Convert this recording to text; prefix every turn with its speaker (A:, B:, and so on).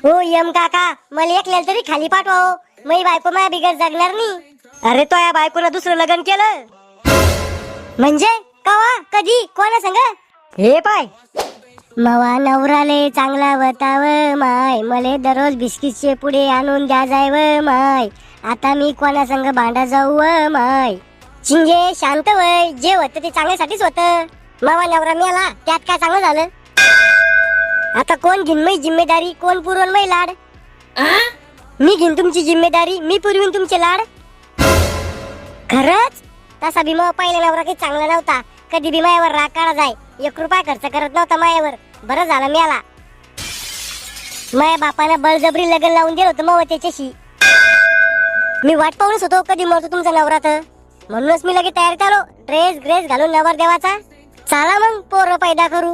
A: हो यम काका, मला एकल्याला तरी खाली पाठवा हो. मी बायको माझ्या बिगर जगणार नाही. अरे तो या बायकोनं दुसरं लग्न केलं म्हणजे कवा कधी कोणा संग? हे पाय मवा नवराले चांगला बताव माय, मले दररोज बिस्किटचे पुढे आणून द्या जाय व माय. आता मी कोणा संग भांडा जाऊ व माय. चिंगे शांत वय, जे होतं ते चांगल्यासाठीच होतं. मवा नवरा मेला त्यात काय चांगलं झालं? आता कोण घेईन मै जिम्मेदारी, कोण पुरवून मै लाड? मी घेईन तुमची जिम्मेदारी, मी पुरवीन तुमचे लाड. खरंच तसा भीमा पहिला नवरा काही चांगला नव्हता. कधी बी मायावर राग काढा जाय, 1 रुपया खर्च करत नव्हता मायावर. बरं झालं मिळाला. माया बापानं बळजबरी लग्न लावून दिलं होतं मग त्याच्याशी. मी वाट पाहूनच होतो कधी मरतो तुमचा नवरा तर. म्हणूनच मी लगेच तयारीत आलो, ड्रेस घालून नवर देवाचा. चला मग पोरं पैदा करू.